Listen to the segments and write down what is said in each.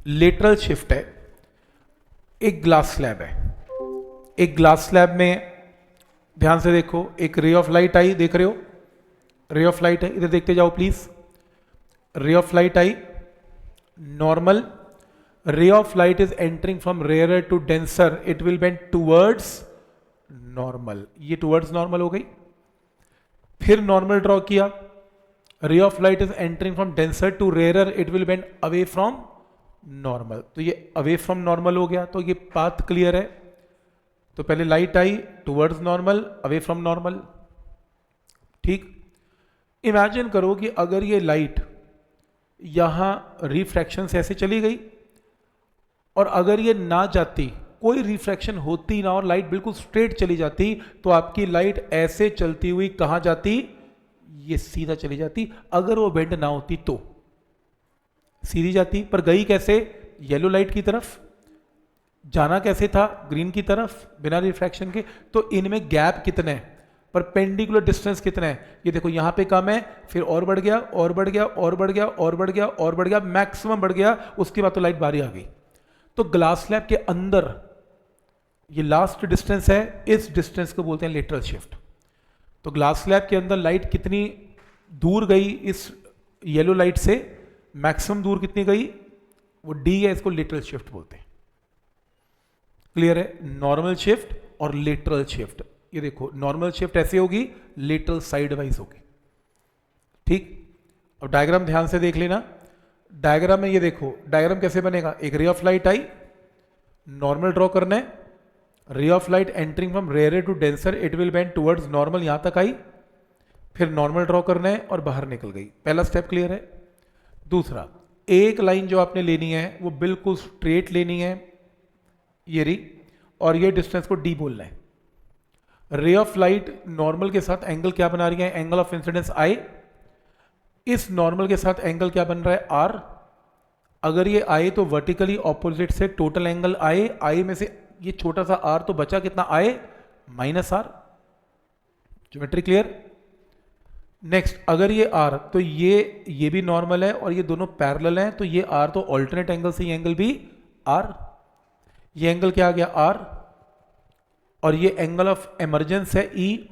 Lateral shift है। एक glass slab है, एक ग्लास स्लैब में ध्यान से देखो, एक रे ऑफ लाइट आई, देख रहे हो रे ऑफ लाइट है, इधर देखते जाओ प्लीज। रे ऑफ लाइट आई, normal, ray of light is entering from rarer to denser, it will bend towards normal, ये towards normal हो गई। फिर normal ड्रॉ किया, ray of light is entering from denser to rarer, it will bend away from normal, तो ये away from normal हो गया, तो ये पाथ क्लियर है। तो पहले light I towards normal, away from normal, ठीक। इमेजिन करो कि अगर ये लाइट यहां रिफ्रैक्शन से ऐसे चली गई और अगर ये ना जाती, कोई रिफ्रैक्शन होती ना और लाइट बिल्कुल स्ट्रेट चली जाती, तो आपकी लाइट ऐसे चलती हुई कहां जाती, ये सीधा चली जाती। अगर वो बेंड ना होती तो सीधी जाती, पर गई कैसे, येलो लाइट की तरफ। जाना कैसे था, ग्रीन की तरफ, बिना रिफ्रैक्शन के। तो इनमें गैप कितना है, परपेंडिकुलर डिस्टेंस कितना है, ये देखो यहां पे कम है, फिर और बढ़ गया और बढ़ गया और बढ़ गया और बढ़ गया और बढ़ गया, मैक्सिमम बढ़ गया, उसके बाद तो लाइट बाहर आ गई। तो ग्लास स्लैब के अंदर ये लास्ट डिस्टेंस है, इस डिस्टेंस को बोलते हैं लेटरल शिफ्ट। तो ग्लास स्लैब के अंदर लाइट कितनी दूर गई इस येलो लाइट से, मैक्सिमम दूर कितनी गई, वो डी है, इसको लेटरल शिफ्ट बोलते हैं। क्लियर है, नॉर्मल शिफ्ट और लेटरल शिफ्ट। ये देखो नॉर्मल शिफ्ट ऐसे होगी, लेटरल साइड वाइज होगी, ठीक। अब डायग्राम ध्यान से देख लेना। डायग्राम में ये देखो, डायग्राम कैसे बनेगा, एक रे ऑफ लाइट आई, नॉर्मल ड्रॉ करना है, ray of light entering from rare to denser, it will bend towards normal, यहां तक आई, फिर नॉर्मल ड्रॉ करना है और बाहर निकल गई। पहला स्टेप क्लियर है। दूसरा, एक लाइन जो आपने लेनी है वो बिल्कुल स्ट्रेट लेनी है, ये रही, और ये डिस्टेंस को डी बोलना है। रे ऑफ लाइट नॉर्मल के साथ एंगल क्या बना रही है, एंगल ऑफ इंसिडेंस आई, इस नॉर्मल के साथ एंगल क्या बन रहा है, आर। अगर ये आए तो वर्टिकली ऑपोजिट से टोटल एंगल आए, आई में से ये छोटा सा आर तो बचा कितना, I minus R. Geometry clear. Next, अगर ये आर तो ये भी नॉर्मल है और ये दोनों पैरेलल हैं, तो ये आर तो ऑल्टरनेट एंगल से ये एंगल भी आर, ये एंगल क्या आ गया, आर, और ये एंगल ऑफ इमर्जेंस है ई,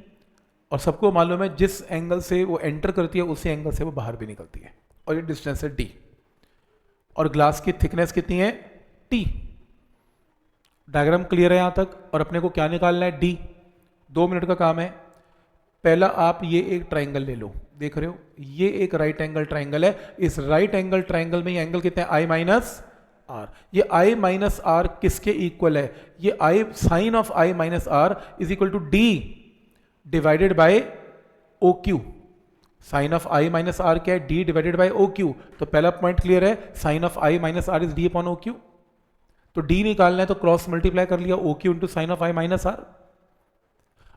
और सबको मालूम है जिस एंगल से वो एंटर करती है उसी एंगल से वो बाहर भी निकलती है, और ये डिस्टेंस है डी, और ग्लास की थिकनेस कितनी है, टी। डायग्राम क्लियर है यहां तक। और अपने को क्या निकालना है, डी। 2 मिनट का काम है। पहला आप ये एक ट्राइंगल ले लो, देख रहे हो ये एक राइट एंगल ट्राइंगल है, इस राइट एंगल ट्राइंगल में ये एंगल कितने हैं, आई माइनस आर। ये आई माइनस आर किसके इक्वल है, ये I, sine of I minus R is equal to D divided by O Q. Sine of I minus R क्या है, D divided by O Q. तो पहला पॉइंट क्लियर है, sine of I minus R is D upon O Q. तो D निकालना है तो cross multiply कर लिया, O Q into sine of I minus R.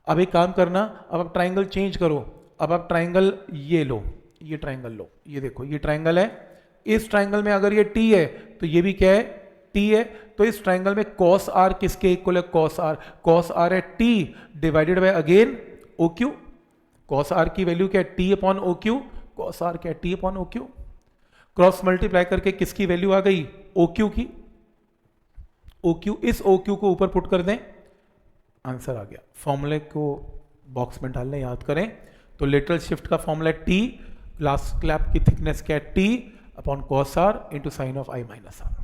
अब एक काम करना, अब आप ट्राइंगल चेंज करो, अब आप ट्राइंगल ये लो, ये ट्राइंगल लो, ये देखो ये ट्राइंगल है, इस ट्राइंगल में अगर ये टी है तो ये भी क्या है, टी है। तो इस ट्राइंगल में कॉस आर किसके इक्वल है, कॉस आर, कॉस आर है T divided by again O Q. Cos R की वैल्यू क्या है, T upon O Q, cos R क्या है, T upon O Q. Cross multiply करके किसकी वैल्यू आ गई, ओ क्यू की, ओ क्यू, इस ओ क्यू को ऊपर पुट कर दें, आंसर आ गया। फॉर्मूले को बॉक्स में डालने याद करें। तो लेटरल शिफ्ट का फॉर्मूला टी, ग्लास स्लैब की थिकनेस क्या है, T upon cos R into sine of I minus are.